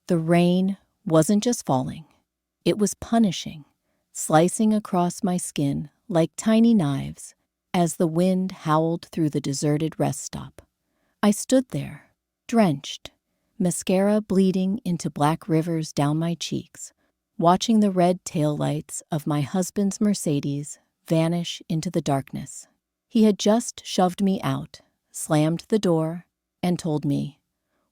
The rain wasn't just falling, it was punishing, slicing across my skin like tiny knives as the wind howled through the deserted rest stop. I stood there, drenched, mascara bleeding into black rivers down my cheeks, watching the red taillights of my husband's Mercedes vanish into the darkness. He had just shoved me out, slammed the door, and told me,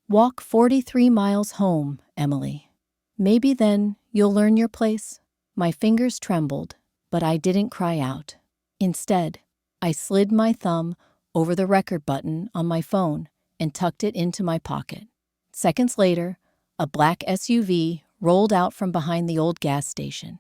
"Walk 43 miles home, Emily. Maybe then you'll learn your place." My fingers trembled, but I didn't cry out. Instead, I slid my thumb over the record button on my phone and tucked it into my pocket. Seconds later, a black SUV rolled out from behind the old gas station,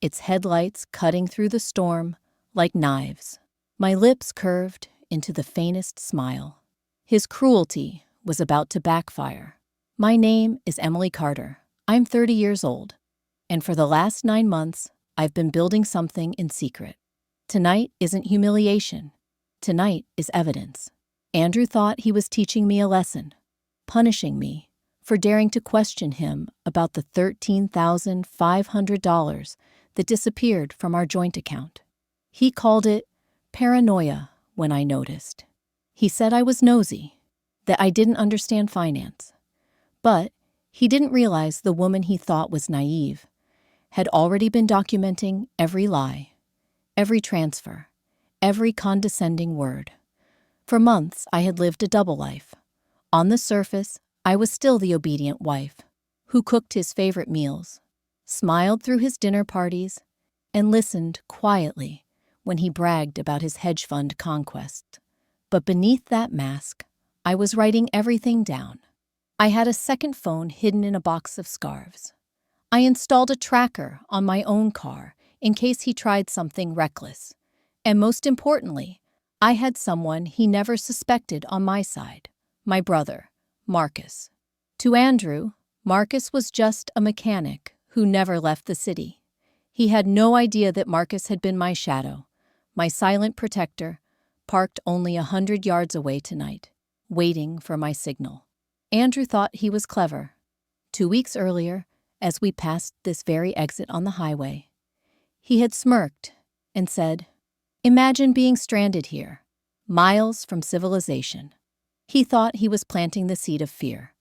its headlights cutting through the storm like knives. My lips curved into the faintest smile. His cruelty was about to backfire. My name is Emily Carter. I'm 30 years old, and for the last 9 months, I've been building something in secret. Tonight isn't humiliation. Tonight is evidence. Andrew thought he was teaching me a lesson, punishing me for daring to question him about the $13,500 that disappeared from our joint account. He called it paranoia when I noticed. He said I was nosy, that I didn't understand finance. But he didn't realize the woman he thought was naive had already been documenting every lie, every transfer, every condescending word. For months, I had lived a double life. On the surface, I was still the obedient wife who cooked his favorite meals, smiled through his dinner parties, and listened quietly when he bragged about his hedge fund conquests. But beneath that mask, I was writing everything down. I had a second phone hidden in a box of scarves. I installed a tracker on my own car in case he tried something reckless. And most importantly, I had someone he never suspected on my side, my brother, Marcus. To Andrew, Marcus was just a mechanic who never left the city. He had no idea that Marcus had been my shadow, my silent protector, parked only 100 yards away tonight, waiting for my signal. Andrew thought he was clever. 2 weeks earlier, as we passed this very exit on the highway, he had smirked and said, "Imagine being stranded here, miles from civilization." He thought he was planting the seed of fear,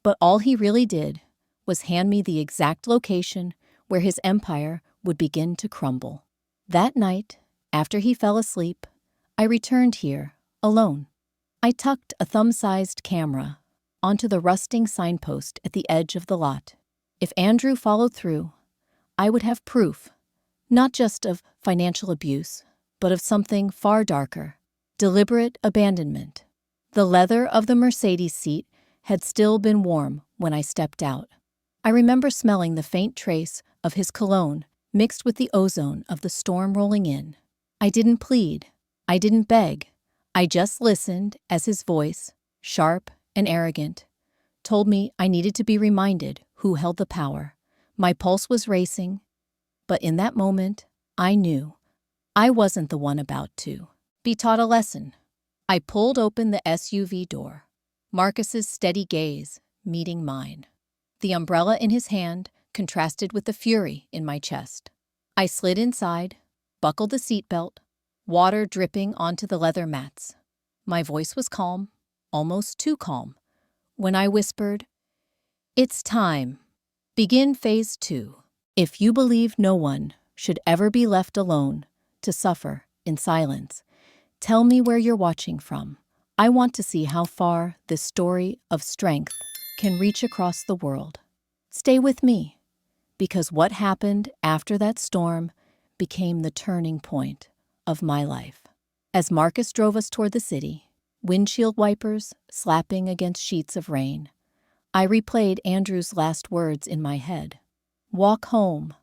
but all he really did was hand me the exact location where his empire would begin to crumble. That night, after he fell asleep, I returned here, alone. I tucked a thumb-sized camera onto the rusting signpost at the edge of the lot. If Andrew followed through, I would have proof, not just of financial abuse, but of something far darker, deliberate abandonment. The leather of the Mercedes seat had still been warm when I stepped out. I remember smelling the faint trace of his cologne mixed with the ozone of the storm rolling in. I didn't plead. I didn't beg. I just listened as his voice, sharp and arrogant, told me I needed to be reminded who held the power. My pulse was racing, but in that moment, I knew I wasn't the one about to be taught a lesson. I pulled open the SUV door, Marcus's steady gaze meeting mine. The umbrella in his hand contrasted with the fury in my chest. I slid inside, buckled the seatbelt, water dripping onto the leather mats. My voice was calm, almost too calm, when I whispered, "It's time. Begin phase 2. If you believe no one should ever be left alone to suffer in silence, tell me where you're watching from. I want to see how far this story of strength can reach across the world. Stay with me, because what happened after that storm became the turning point of my life." As Marcus drove us toward the city, windshield wipers slapping against sheets of rain, I replayed Andrew's last words in my head. Walk home,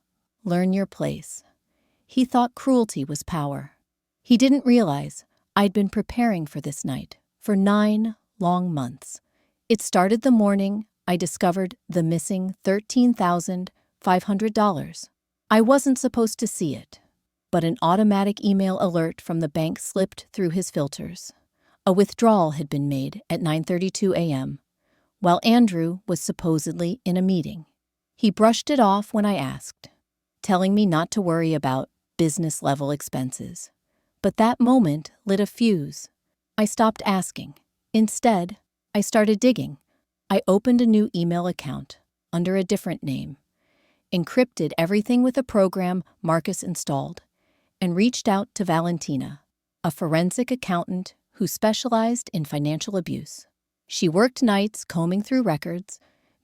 learn your place. He thought cruelty was power. He didn't realize I'd been preparing for this night for 9 long months. It started the morning I discovered the missing $13,500. I wasn't supposed to see it, but an automatic email alert from the bank slipped through his filters. A withdrawal had been made at 9:32 a.m., while Andrew was supposedly in a meeting. He brushed it off when I asked, telling me not to worry about business-level expenses. But that moment lit a fuse. I stopped asking. Instead, I started digging. I opened a new email account under a different name, encrypted everything with a program Marcus installed, and reached out to Valentina, a forensic accountant who specialized in financial abuse. She worked nights combing through records,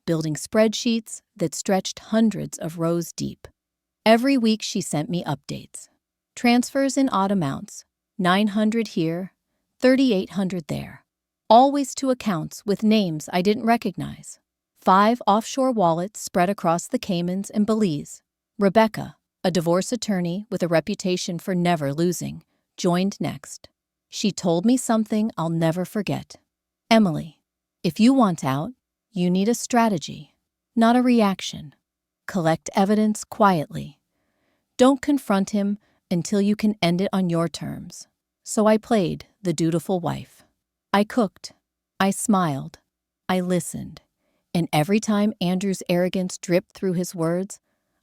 building spreadsheets that stretched hundreds of rows deep. Every week she sent me updates. Transfers in odd amounts, 900 here, 3,800 there. Always to accounts with names I didn't recognize. 5 offshore wallets spread across the Caymans and Belize. Rebecca, a divorce attorney with a reputation for never losing, joined next. She told me something I'll never forget. Emily, if you want out, you need a strategy, not a reaction. Collect evidence quietly. Don't confront him until you can end it on your terms. So I played the dutiful wife. I cooked. I smiled. I listened. And every time Andrew's arrogance dripped through his words,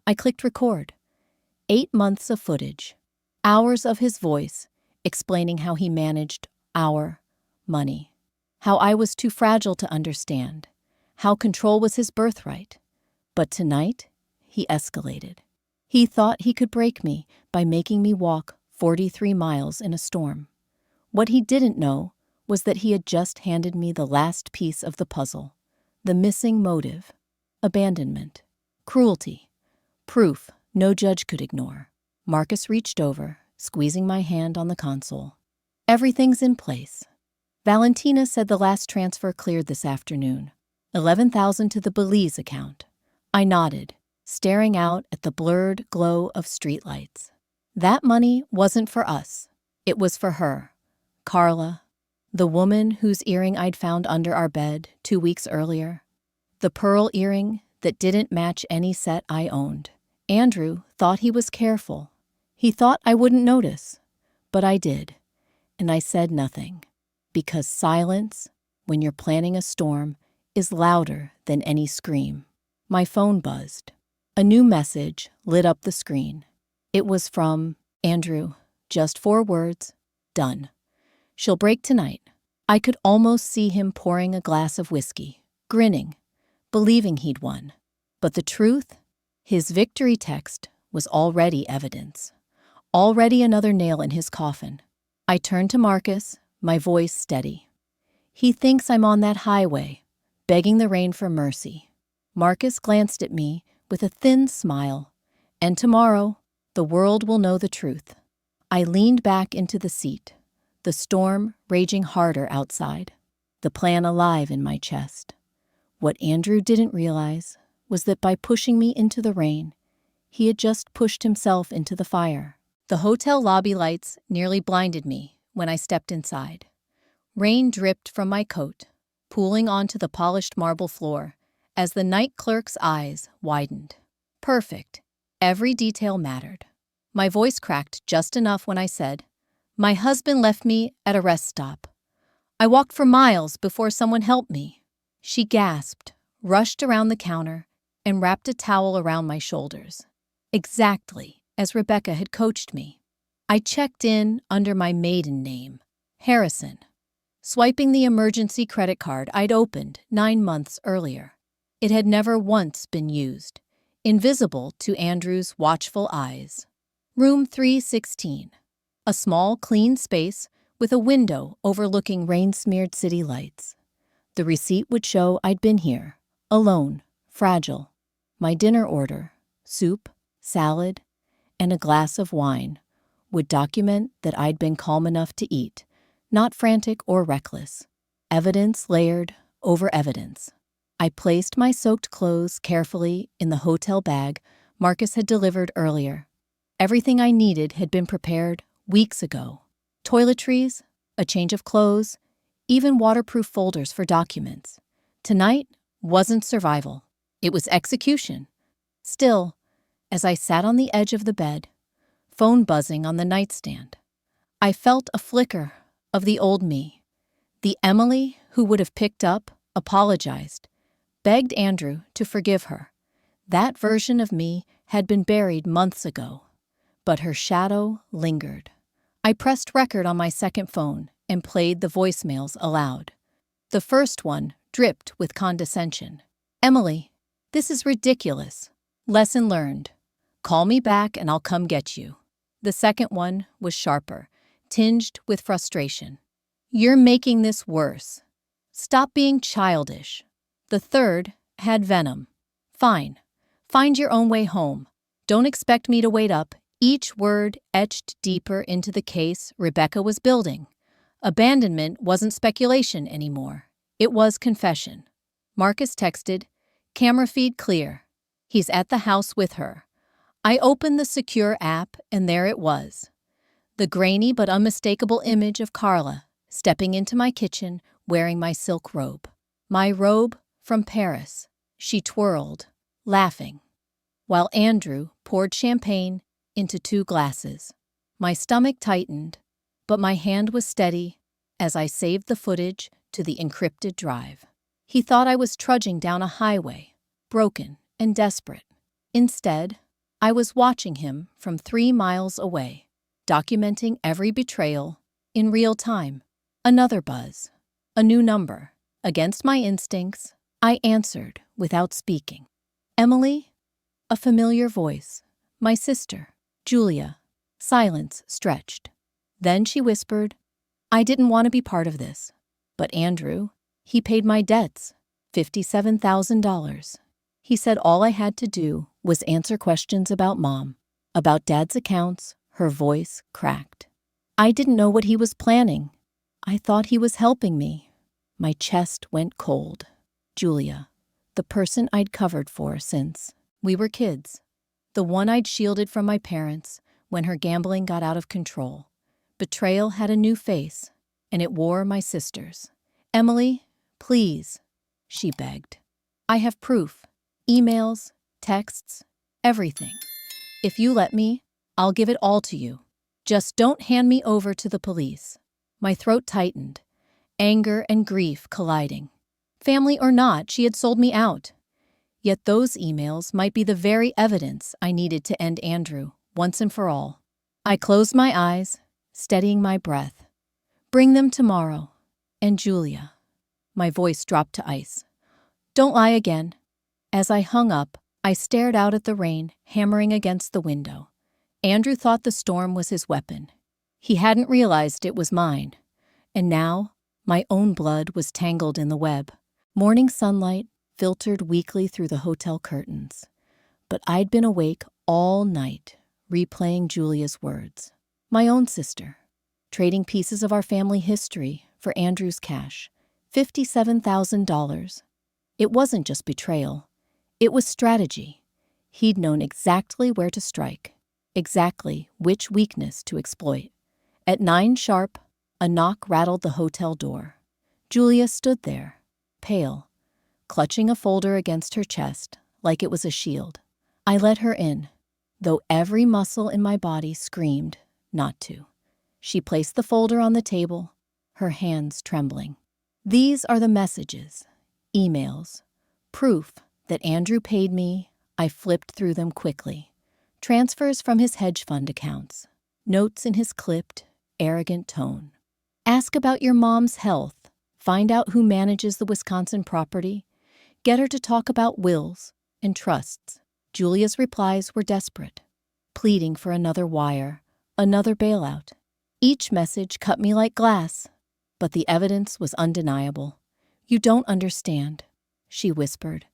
I clicked record. 8 months of footage. Hours of his voice explaining how he managed our money. How I was too fragile to understand. How control was his birthright. But tonight, he escalated. He thought he could break me by making me walk 43 miles in a storm. What he didn't know was that he had just handed me the last piece of the puzzle, the missing motive, abandonment, cruelty, proof no judge could ignore. Marcus reached over, squeezing my hand on the console. Everything's in place. Valentina said the last transfer cleared this afternoon, 11,000 to the Belize account. I nodded, staring out at the blurred glow of streetlights. That money wasn't for us. It was for her, Carla, the woman whose earring I'd found under our bed 2 weeks earlier. The pearl earring that didn't match any set I owned. Andrew thought he was careful. He thought I wouldn't notice. But I did. And I said nothing. Because silence, when you're planning a storm, is louder than any scream. My phone buzzed. A new message lit up the screen. It was from Andrew. Just 4 words. Done. She'll break tonight. I could almost see him pouring a glass of whiskey, grinning, believing he'd won. But the truth? His victory text was already evidence. Already another nail in his coffin. I turned to Marcus, my voice steady. He thinks I'm on that highway, begging the rain for mercy. Marcus glanced at me with a thin smile. And tomorrow, the world will know the truth. I leaned back into the seat, the storm raging harder outside, the plan alive in my chest. What Andrew didn't realize was that by pushing me into the rain, he had just pushed himself into the fire. The hotel lobby lights nearly blinded me when I stepped inside. Rain dripped from my coat, pooling onto the polished marble floor as the night clerk's eyes widened. Perfect. Every detail mattered. My voice cracked just enough when I said, "My husband left me at a rest stop. I walked for miles before someone helped me." She gasped, rushed around the counter, and wrapped a towel around my shoulders. Exactly as Rebecca had coached me. I checked in under my maiden name, Harrison, swiping the emergency credit card I'd opened 9 months earlier. It had never once been used, invisible to Andrew's watchful eyes. Room 316, a small, clean space with a window overlooking rain-smeared city lights. The receipt would show I'd been here, alone, fragile. My dinner order, soup, salad, and a glass of wine, would document that I'd been calm enough to eat, not frantic or reckless. Evidence layered over evidence. I placed my soaked clothes carefully in the hotel bag Marcus had delivered earlier. Everything I needed had been prepared weeks ago. Toiletries, a change of clothes, even waterproof folders for documents. Tonight wasn't survival. It was execution. Still, as I sat on the edge of the bed, phone buzzing on the nightstand, I felt a flicker of the old me, the Emily who would have picked up apologized, begged Andrew to forgive her. That version of me had been buried months ago, but her shadow lingered. I pressed record on my second phone and played the voicemails aloud. The first one dripped with condescension. "Emily, this is ridiculous. Lesson learned. Call me back and I'll come get you." The second one was sharper, tinged with frustration. "You're making this worse. Stop being childish." The third had venom. "Fine. Find your own way home. Don't expect me to wait up." Each word etched deeper into the case Rebecca was building. Abandonment wasn't speculation anymore. It was confession. Marcus texted, "Camera feed clear. He's at the house with her." I opened the secure app and there it was. The grainy but unmistakable image of Carla stepping into my kitchen wearing my silk robe. My robe from Paris. She twirled, laughing, while Andrew poured champagne into 2 glasses. My stomach tightened, but my hand was steady as I saved the footage to the encrypted drive. He thought I was trudging down a highway, broken and desperate. Instead, I was watching him from 3 miles away, documenting every betrayal in real time. Another buzz, a new number. Against my instincts, I answered without speaking. "Emily?" A familiar voice. "My sister, Julia." Silence stretched. Then she whispered, "I didn't want to be part of this. But Andrew, he paid my debts, $57,000. He said all I had to do was answer questions about Mom, about Dad's accounts." Her voice cracked. "I didn't know what he was planning. I thought he was helping me." My chest went cold. Julia, the person I'd covered for since we were kids. The one I'd shielded from my parents when her gambling got out of control. Betrayal had a new face, and it wore my sister's. "Emily, please," she begged. "I have proof. Emails, texts, everything. If you let me, I'll give it all to you. Just don't hand me over to the police." My throat tightened, anger and grief colliding. Family or not, she had sold me out. Yet those emails might be the very evidence I needed to end Andrew once and for all. I closed my eyes, steadying my breath. "Bring them tomorrow. And Julia." My voice dropped to ice. "Don't lie again." As I hung up, I stared out at the rain hammering against the window. Andrew thought the storm was his weapon. He hadn't realized it was mine. And now, my own blood was tangled in the web. Morning sunlight filtered weakly through the hotel curtains. But I'd been awake all night, replaying Julia's words. My own sister, trading pieces of our family history for Andrew's cash. $57,000. It wasn't just betrayal. It was strategy. He'd known exactly where to strike, exactly which weakness to exploit. At 9 sharp, a knock rattled the hotel door. Julia stood there, pale, clutching a folder against her chest like it was a shield. I let her in, though every muscle in my body screamed not to. She placed the folder on the table, her hands trembling. "These are the messages, emails, proof that Andrew paid me." I flipped through them quickly. Transfers from his hedge fund accounts, notes in his clipped, arrogant tone. "Ask about your mom's health. Find out who manages the Wisconsin property. Get her to talk about wills and trusts." Julia's replies were desperate, pleading for another wire, another bailout. Each message cut me like glass, but the evidence was undeniable. "You don't understand," she whispered.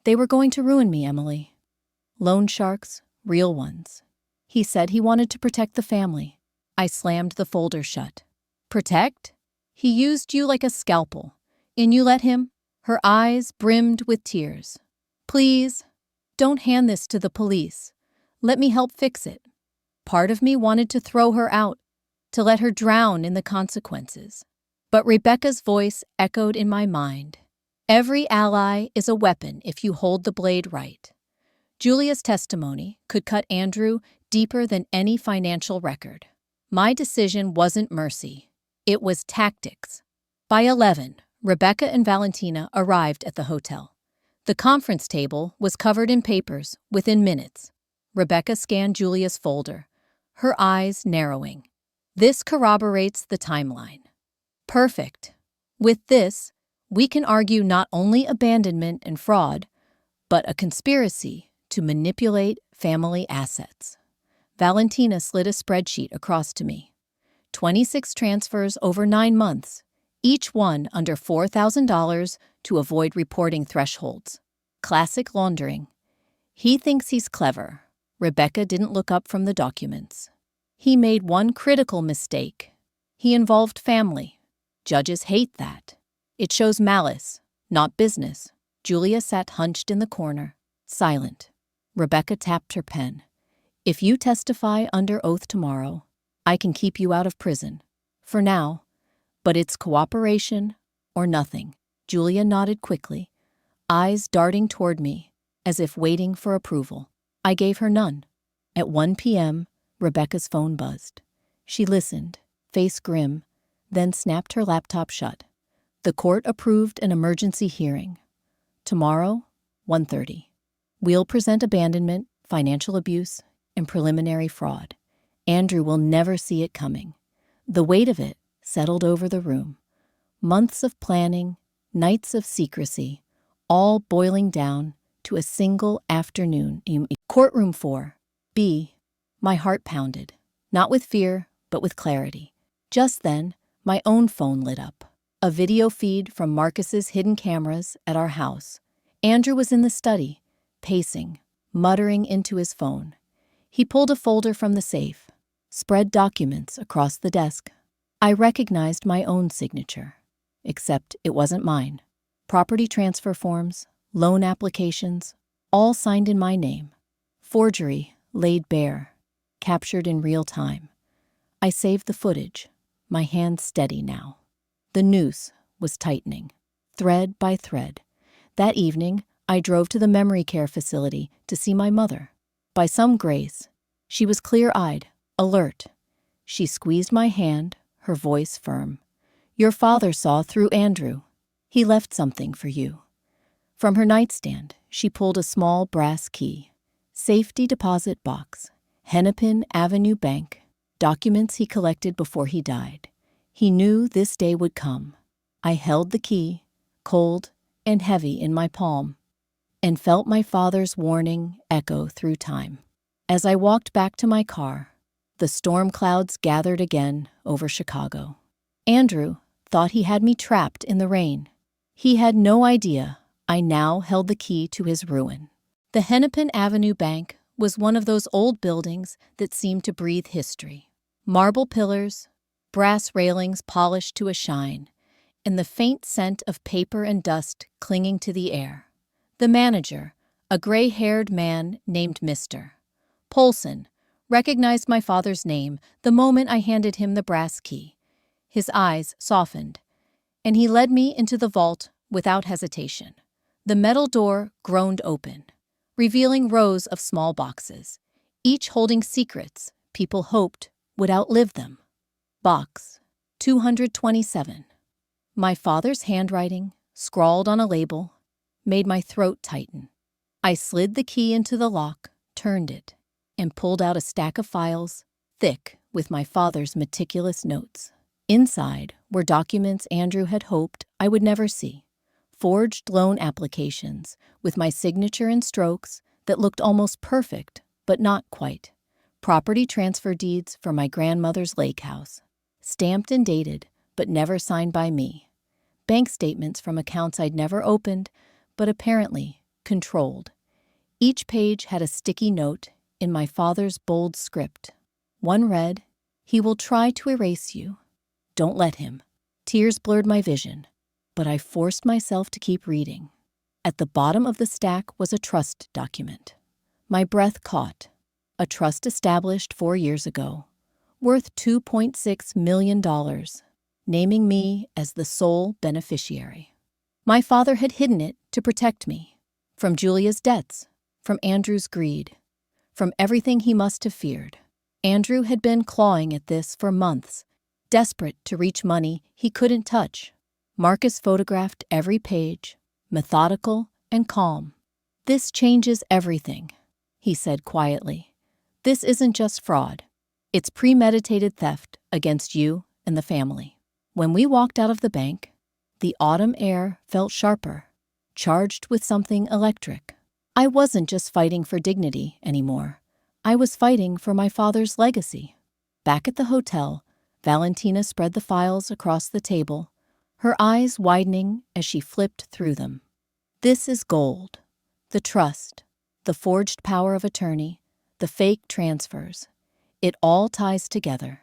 "They were going to ruin me, Emily. Loan sharks, real ones. He said he wanted to protect the family." I slammed the folder shut. "Protect? He used you like a scalpel, and you let him?" Her eyes brimmed with tears. "Please, don't hand this to the police. Let me help fix it." Part of me wanted to throw her out, to let her drown in the consequences. But Rebecca's voice echoed in my mind. "Every ally is a weapon if you hold the blade right." Julia's testimony could cut Andrew deeper than any financial record. My decision wasn't mercy. It was tactics. By 11, Rebecca and Valentina arrived at the hotel. The conference table was covered in papers within minutes. Rebecca scanned Julia's folder, her eyes narrowing. This corroborates the timeline. Perfect. With this, we can argue not only abandonment and fraud, but a conspiracy to manipulate family assets. Valentina slid a spreadsheet across to me. 26 transfers over 9 months, each one under $4,000 to avoid reporting thresholds. Classic laundering. He thinks he's clever. Rebecca didn't look up from the documents. He made one critical mistake. He involved family. Judges hate that. It shows malice, not business. Julia sat hunched in the corner, silent. Rebecca tapped her pen. If you testify under oath tomorrow, I can keep you out of prison. For now. But it's cooperation or nothing. Julia nodded quickly, eyes darting toward me, as if waiting for approval. I gave her none. At 1 p.m., Rebecca's phone buzzed. She listened, face grim, then snapped her laptop shut. The court approved an emergency hearing. Tomorrow, 1:30. We'll present abandonment, financial abuse, and preliminary fraud. Andrew will never see it coming. The weight of it settled over the room. Months of planning, nights of secrecy, all boiling down to a single afternoon. Courtroom 4B. My heart pounded, not with fear, but with clarity. Just then, my own phone lit up. A video feed from Marcus's hidden cameras at our house. Andrew was in the study, pacing, muttering into his phone. He pulled a folder from the safe, spread documents across the desk. I recognized my own signature, except it wasn't mine. Property transfer forms, loan applications, all signed in my name. Forgery laid bare, captured in real time. I saved the footage, my hands steady now. The noose was tightening, thread by thread. That evening, I drove to the memory care facility to see my mother. By some grace, she was clear-eyed, alert. She squeezed my hand, her voice firm. Your father saw through Andrew. He left something for you. From her nightstand, she pulled a small brass key. Safety deposit box, Hennepin Avenue Bank, documents he collected before he died. He knew this day would come. I held the key, cold and heavy in my palm, and felt my father's warning echo through time. As I walked back to my car, the storm clouds gathered again over Chicago. Andrew thought he had me trapped in the rain. He had no idea I now held the key to his ruin. The Hennepin Avenue Bank was one of those old buildings that seemed to breathe history. Marble pillars, brass railings polished to a shine, and the faint scent of paper and dust clinging to the air. The manager, a gray-haired man named Mr. Polson, recognized my father's name the moment I handed him the brass key. His eyes softened, and he led me into the vault without hesitation. The metal door groaned open, revealing rows of small boxes, each holding secrets people hoped would outlive them. Box 227. My father's handwriting, scrawled on a label, made my throat tighten. I slid the key into the lock, turned it, and pulled out a stack of files, thick with my father's meticulous notes. Inside were documents Andrew had hoped I would never see. Forged loan applications with my signature in strokes that looked almost perfect, but not quite. Property transfer deeds for my grandmother's lake house, stamped and dated, but never signed by me. Bank statements from accounts I'd never opened, but apparently controlled. Each page had a sticky note in my father's bold script. One read, "He will try to erase you. Don't let him." Tears blurred my vision, but I forced myself to keep reading. At the bottom of the stack was a trust document. My breath caught. A trust established 4 years ago, worth $2.6 million, naming me as the sole beneficiary. My father had hidden it to protect me, from Julia's debts, from Andrew's greed, from everything he must have feared. Andrew had been clawing at this for months, desperate to reach money he couldn't touch. Marcus photographed every page, methodical and calm. "This changes everything," he said quietly. "This isn't just fraud. It's premeditated theft against you and the family." When we walked out of the bank, the autumn air felt sharper, charged with something electric. I wasn't just fighting for dignity anymore. I was fighting for my father's legacy. Back at the hotel, Valentina spread the files across the table, her eyes widening as she flipped through them. "This is gold. The trust, the forged power of attorney, the fake transfers. It all ties together.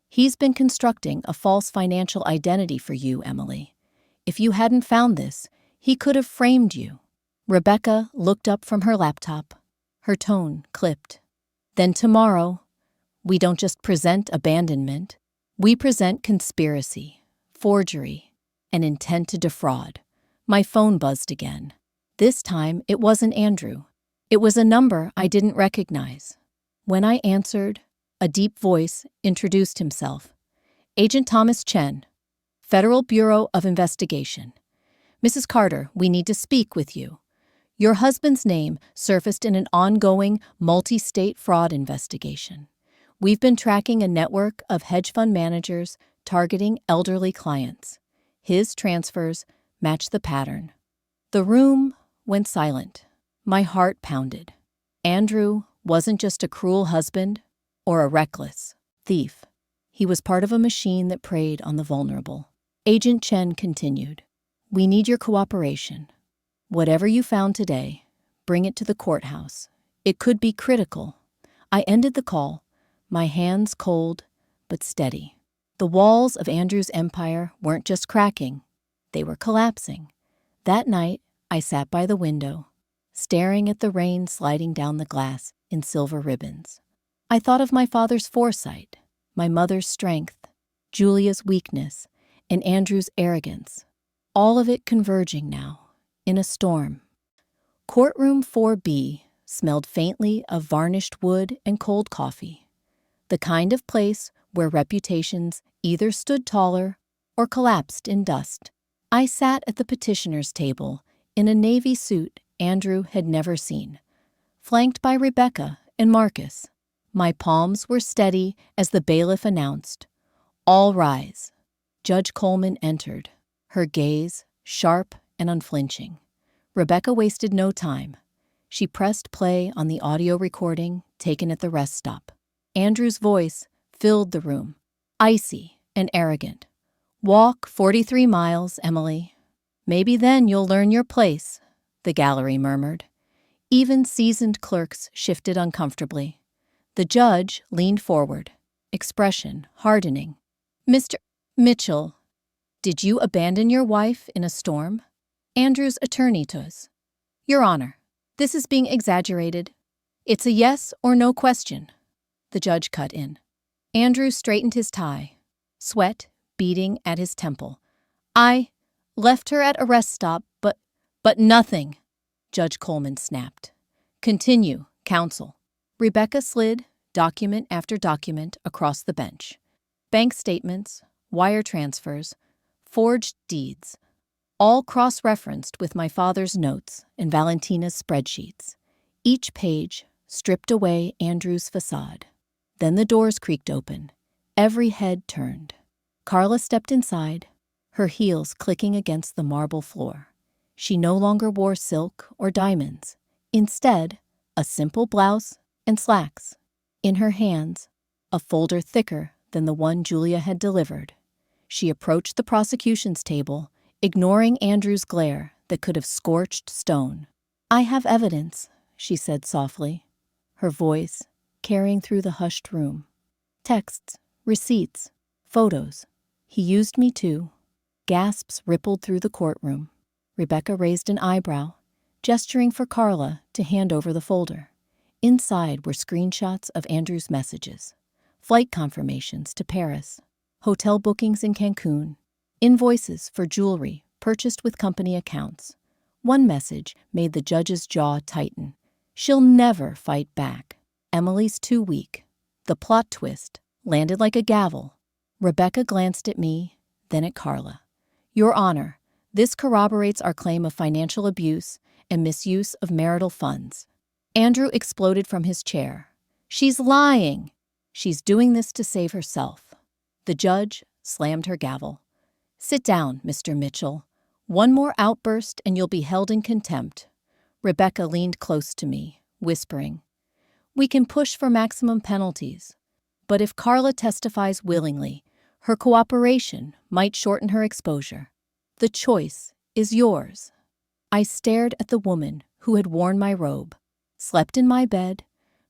He's been constructing a false financial identity for you, Emily. If you hadn't found this, he could have framed you." Rebecca looked up from her laptop, her tone clipped. "Then tomorrow, we don't just present abandonment, we present conspiracy, forgery, and intent to defraud." My phone buzzed again. This time, it wasn't Andrew. It was a number I didn't recognize. When I answered, a deep voice introduced himself. "Agent Thomas Chen, Federal Bureau of Investigation. Mrs. Carter, we need to speak with you. Your husband's name surfaced in an ongoing multi-state fraud investigation. We've been tracking a network of hedge fund managers targeting elderly clients. His transfers match the pattern." The room went silent. My heart pounded. Andrew wasn't just a cruel husband or a reckless thief. He was part of a machine that preyed on the vulnerable. Agent Chen continued, "We need your cooperation. Whatever you found today, bring it to the courthouse. It could be critical." I ended the call, my hands cold but steady. The walls of Andrew's empire weren't just cracking, they were collapsing. That night, I sat by the window, staring at the rain sliding down the glass in silver ribbons. I thought of my father's foresight, my mother's strength, Julia's weakness, and Andrew's arrogance, all of it converging now, in a storm. Courtroom 4B smelled faintly of varnished wood and cold coffee, the kind of place where reputations either stood taller or collapsed in dust. I sat at the petitioner's table in a navy suit Andrew had never seen, flanked by Rebecca and Marcus. My palms were steady as the bailiff announced, "All rise." Judge Coleman entered, her gaze sharp and unflinching. Rebecca wasted no time. She pressed play on the audio recording taken at the rest stop. Andrew's voice filled the room, icy and arrogant. "Walk 43 miles, Emily. Maybe then you'll learn your place," the gallery murmured. Even seasoned clerks shifted uncomfortably. The judge leaned forward, expression hardening. "Mr. Mitchell, did you abandon your wife in a storm?" Andrew's attorney does. "Your Honor, this is being exaggerated. It's a yes or no question," the judge cut in. Andrew straightened his tie, sweat beading at his temple. "I left her at a rest stop, but nothing," Judge Coleman snapped. "Continue, counsel." Rebecca slid document after document across the bench. Bank statements, wire transfers, forged deeds, all cross-referenced with my father's notes and Valentina's spreadsheets. Each page stripped away Andrew's facade. Then the doors creaked open. Every head turned. Carla stepped inside, her heels clicking against the marble floor. She no longer wore silk or diamonds. Instead, a simple blouse and slacks. In her hands, a folder thicker than the one Julia had delivered. She approached the prosecution's table, ignoring Andrew's glare that could have scorched stone. "I have evidence," she said softly, her voice carrying through the hushed room. "Texts, receipts, photos. He used me too." Gasps rippled through the courtroom. Rebecca raised an eyebrow, gesturing for Carla to hand over the folder. Inside were screenshots of Andrew's messages, flight confirmations to Paris, hotel bookings in Cancun, invoices for jewelry purchased with company accounts. One message made the judge's jaw tighten. "She'll never fight back. Emily's too weak." The plot twist landed like a gavel. Rebecca glanced at me, then at Carla. Your Honor, this corroborates our claim of financial abuse and misuse of marital funds. Andrew exploded from his chair. She's lying. She's doing this to save herself. The judge slammed her gavel. Sit down, Mr. Mitchell. One more outburst and you'll be held in contempt. Rebecca leaned close to me, whispering, We can push for maximum penalties, but if Carla testifies willingly, her cooperation might shorten her exposure. The choice is yours. I stared at the woman who had worn my robe, slept in my bed,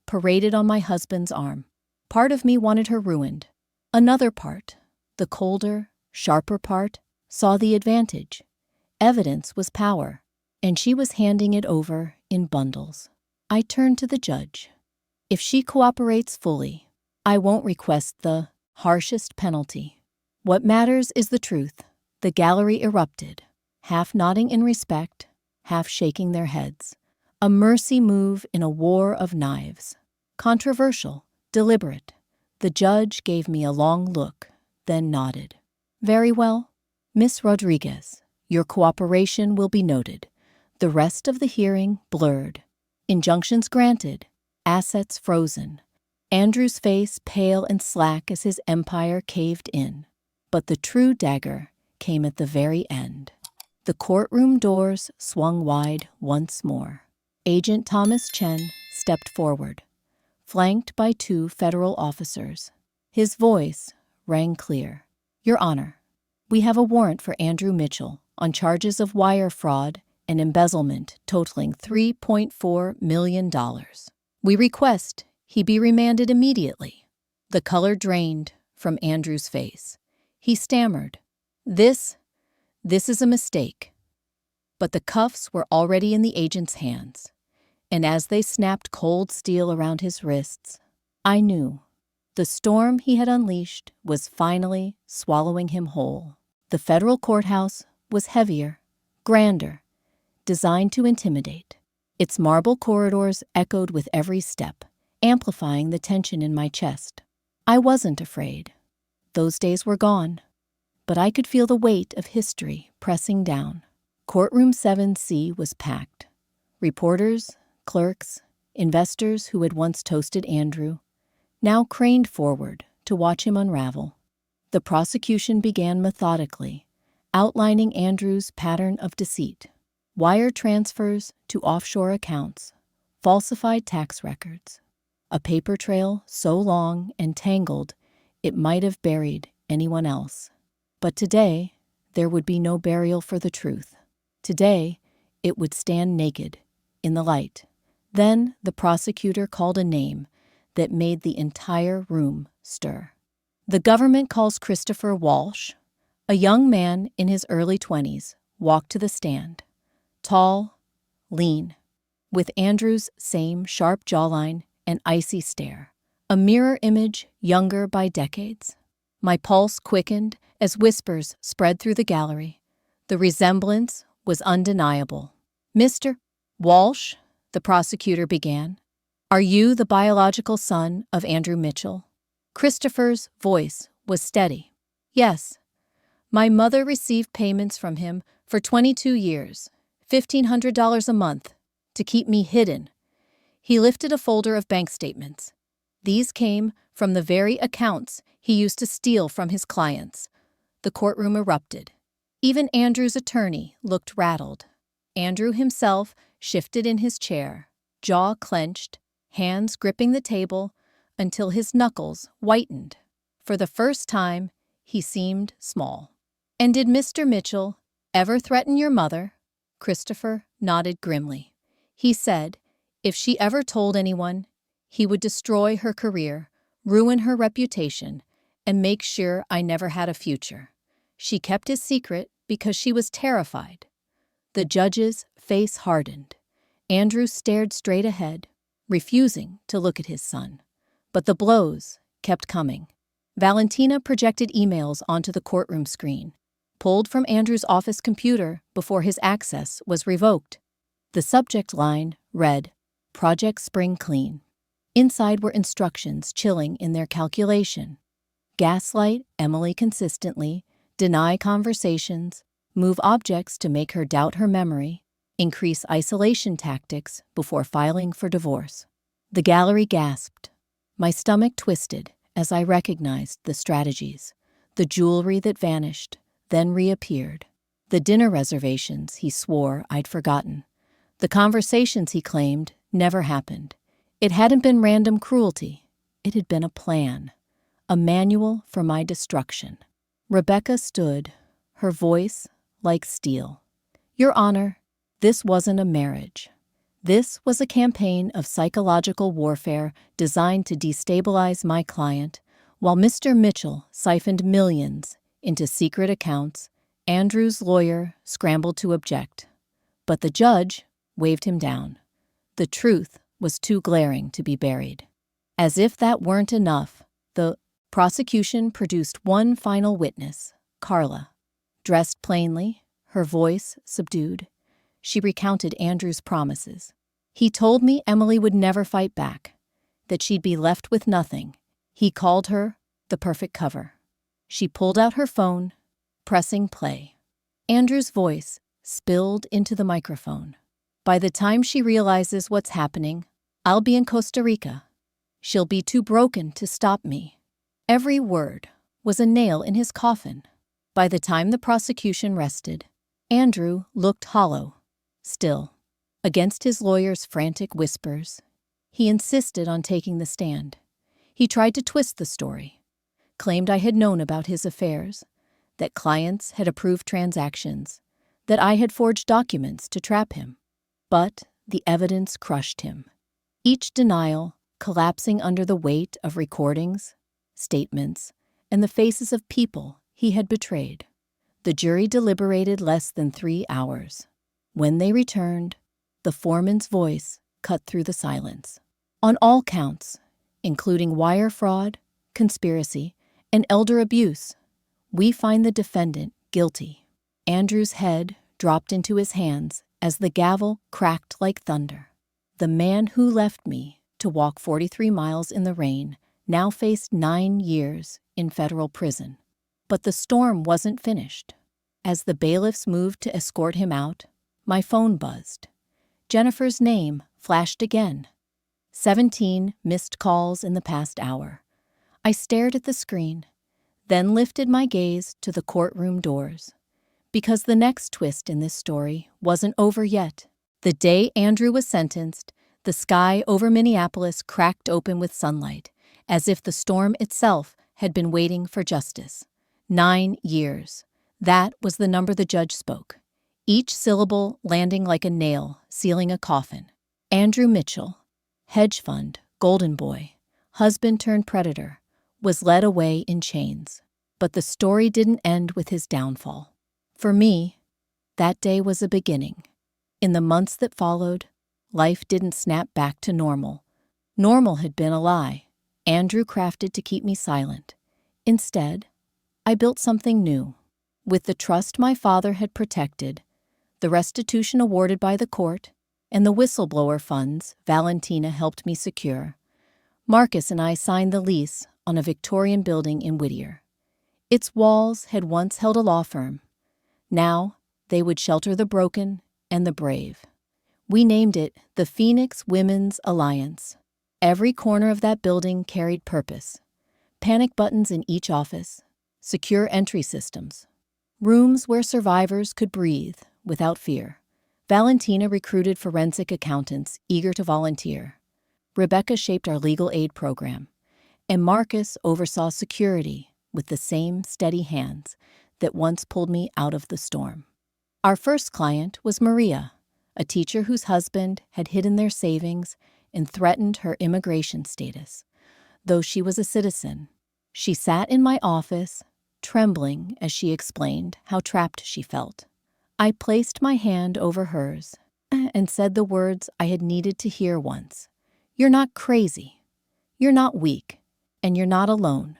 paraded on my husband's arm. Part of me wanted her ruined. Another part, the colder, sharper part, saw the advantage. Evidence was power, and she was handing it over in bundles. I turned to the judge. If she cooperates fully, I won't request the harshest penalty. What matters is the truth. The gallery erupted, half nodding in respect, half shaking their heads. A mercy move in a war of knives. Controversial, deliberate. The judge gave me a long look, then nodded. Very well. Miss Rodriguez, your cooperation will be noted. The rest of the hearing blurred. Injunctions granted, assets frozen. Andrew's face pale and slack as his empire caved in. But the true dagger came at the very end. The courtroom doors swung wide once more. Agent Thomas Chen stepped forward, flanked by 2 federal officers. His voice rang clear. Your Honor, we have a warrant for Andrew Mitchell on charges of wire fraud and embezzlement totaling $3.4 million. We request he be remanded immediately. The color drained from Andrew's face. He stammered, This is a mistake. But the cuffs were already in the agent's hands, and as they snapped cold steel around his wrists, I knew the storm he had unleashed was finally swallowing him whole. The federal courthouse was heavier, grander, designed to intimidate. Its marble corridors echoed with every step, amplifying the tension in my chest. I wasn't afraid. Those days were gone, but I could feel the weight of history pressing down. Courtroom 7C was packed. Reporters, clerks, investors who had once toasted Andrew now craned forward to watch him unravel. The prosecution began methodically, outlining Andrew's pattern of deceit. Wire transfers to offshore accounts, falsified tax records, a paper trail so long and tangled it might have buried anyone else. But today, there would be no burial for the truth. Today, it would stand naked in the light. Then the prosecutor called a name that made the entire room stir. The government calls Christopher Walsh. A young man in his early 20s walked to the stand. Tall, lean, with Andrew's same sharp jawline and icy stare. A mirror image younger by decades. My pulse quickened as whispers spread through the gallery. The resemblance was undeniable. Mr. Walsh, the prosecutor began, are you the biological son of Andrew Mitchell? Christopher's voice was steady. Yes. My mother received payments from him for 22 years, $1,500 a month, to keep me hidden. He lifted a folder of bank statements. These came from the very accounts he used to steal from his clients. The courtroom erupted. Even Andrew's attorney looked rattled. Andrew himself shifted in his chair, jaw clenched, hands gripping the table until his knuckles whitened. For the first time, he seemed small. And did Mr. Mitchell ever threaten your mother? Christopher nodded grimly. He said, if she ever told anyone, he would destroy her career, ruin her reputation, and make sure I never had a future. She kept his secret because she was terrified. The judge's face hardened. Andrew stared straight ahead, refusing to look at his son. But the blows kept coming. Valentina projected emails onto the courtroom screen, pulled from Andrew's office computer before his access was revoked. The subject line read, Project Spring Clean. Inside were instructions chilling in their calculation. Gaslight Emily consistently, deny conversations, move objects to make her doubt her memory, increase isolation tactics before filing for divorce. The gallery gasped. My stomach twisted as I recognized the strategies. The jewelry that vanished, then reappeared. The dinner reservations he swore I'd forgotten. The conversations he claimed never happened. It hadn't been random cruelty. It had been a plan. A manual for my destruction. Rebecca stood, her voice like steel. Your Honor, this wasn't a marriage. This was a campaign of psychological warfare designed to destabilize my client, while Mr. Mitchell siphoned millions into secret accounts. Andrew's lawyer scrambled to object, but the judge waved him down. The truth was too glaring to be buried. As if that weren't enough, the prosecution produced one final witness, Carla. Dressed plainly, her voice subdued, she recounted Andrew's promises. He told me Emily would never fight back, that she'd be left with nothing. He called her the perfect cover. She pulled out her phone, pressing play. Andrew's voice spilled into the microphone. By the time she realizes what's happening, I'll be in Costa Rica. She'll be too broken to stop me. Every word was a nail in his coffin. By the time the prosecution rested, Andrew looked hollow, still. Against his lawyer's frantic whispers, he insisted on taking the stand. He tried to twist the story, claimed I had known about his affairs, that clients had approved transactions, that I had forged documents to trap him. But the evidence crushed him. Each denial collapsing under the weight of recordings, statements, and the faces of people he had betrayed. The jury deliberated less than 3 hours. When they returned, the foreman's voice cut through the silence. On all counts, including wire fraud, conspiracy, and elder abuse, we find the defendant guilty. Andrew's head dropped into his hands as the gavel cracked like thunder. The man who left me to walk 43 miles in the rain now faced 9 years in federal prison. But the storm wasn't finished. As the bailiffs moved to escort him out, my phone buzzed. Jennifer's name flashed again. 17 missed calls in the past hour. I stared at the screen, then lifted my gaze to the courtroom doors. Because the next twist in this story wasn't over yet. The day Andrew was sentenced, the sky over Minneapolis cracked open with sunlight, as if the storm itself had been waiting for justice. 9 years. That was the number the judge spoke, each syllable landing like a nail, sealing a coffin. Andrew Mitchell, hedge fund, golden boy, husband turned predator, was led away in chains. But the story didn't end with his downfall. For me, that day was a beginning. In the months that followed, life didn't snap back to normal. Normal had been a lie Andrew crafted to keep me silent. Instead, I built something new. With the trust my father had protected, the restitution awarded by the court, and the whistleblower funds Valentina helped me secure, Marcus and I signed the lease on a Victorian building in Whittier. Its walls had once held a law firm. Now, they would shelter the broken and the brave. We named it the Phoenix Women's Alliance. Every corner of that building carried purpose. Panic buttons in each office, secure entry systems, rooms where survivors could breathe without fear. Valentina recruited forensic accountants eager to volunteer. Rebecca shaped our legal aid program, and Marcus oversaw security with the same steady hands that once pulled me out of the storm. Our first client was Maria, a teacher whose husband had hidden their savings and threatened her immigration status. Though she was a citizen, she sat in my office, trembling as she explained how trapped she felt. I placed my hand over hers and said the words I had needed to hear once. You're not crazy. You're not weak. And you're not alone.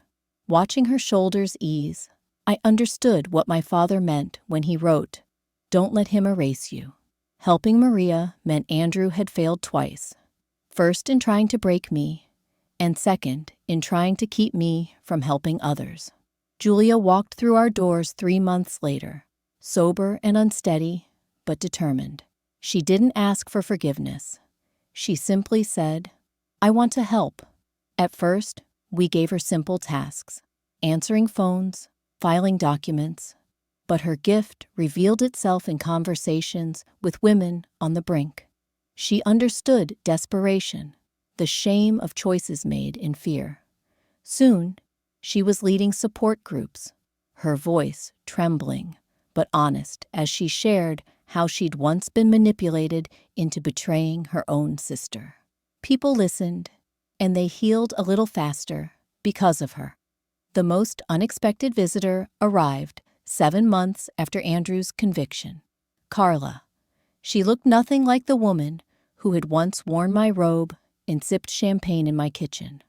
Watching her shoulders ease, I understood what my father meant when he wrote, "Don't let him erase you." Helping Maria meant Andrew had failed twice. First in trying to break me, and second in trying to keep me from helping others. Julia walked through our doors 3 months later, sober and unsteady, but determined. She didn't ask for forgiveness. She simply said, "I want to help." At first, we gave her simple tasks, answering phones, filing documents, but her gift revealed itself in conversations with women on the brink. She understood desperation, the shame of choices made in fear. Soon, she was leading support groups, her voice trembling but honest as she shared how she'd once been manipulated into betraying her own sister. People listened, and they healed a little faster because of her. The most unexpected visitor arrived 7 months after Andrew's conviction. Carla. She looked nothing like the woman who had once worn my robe and sipped champagne in my kitchen.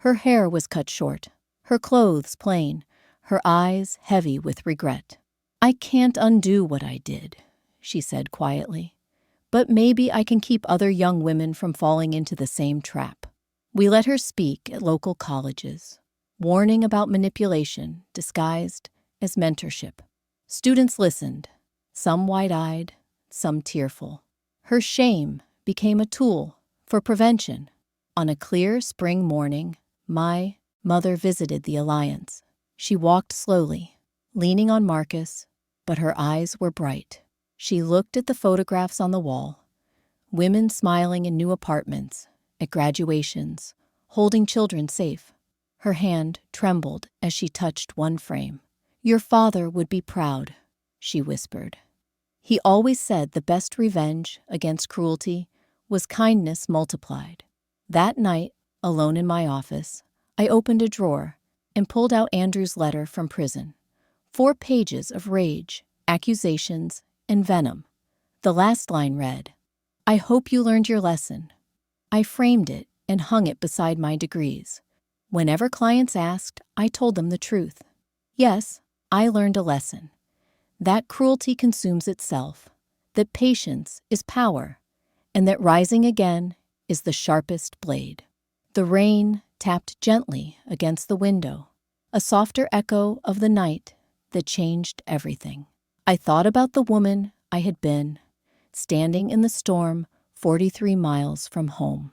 Her hair was cut short, her clothes plain, her eyes heavy with regret. "I can't undo what I did," she said quietly, "but maybe I can keep other young women from falling into the same trap." We let her speak at local colleges, warning about manipulation disguised as mentorship. Students listened, some wide-eyed, some tearful. Her shame became a tool for prevention. On a clear spring morning, my mother visited the Alliance. She walked slowly, leaning on Marcus, but her eyes were bright. She looked at the photographs on the wall, women smiling in new apartments, at graduations, holding children safe. Her hand trembled as she touched one frame. "Your father would be proud," she whispered. "He always said the best revenge against cruelty was kindness multiplied." That night, alone in my office, I opened a drawer and pulled out Andrew's letter from prison. 4 pages of rage, accusations, and venom. The last line read, "I hope you learned your lesson." I framed it and hung it beside my degrees. Whenever clients asked, I told them the truth. Yes, I learned a lesson. That cruelty consumes itself, that patience is power, and that rising again is the sharpest blade. The rain tapped gently against the window, a softer echo of the night that changed everything. I thought about the woman I had been, standing in the storm 43 miles from home.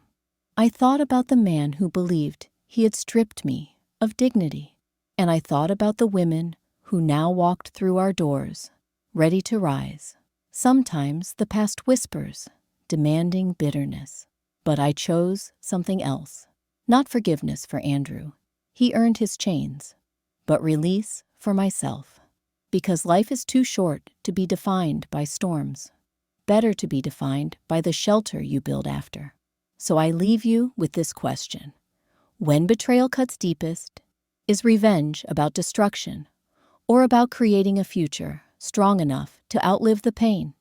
I thought about the man who believed he had stripped me of dignity. And I thought about the women who now walked through our doors, ready to rise. Sometimes the past whispers, demanding bitterness. But I chose something else. Not forgiveness for Andrew. He earned his chains. But release for myself. Because life is too short to be defined by storms. Better to be defined by the shelter you build after. So I leave you with this question. When betrayal cuts deepest, is revenge about destruction or about creating a future strong enough to outlive the pain?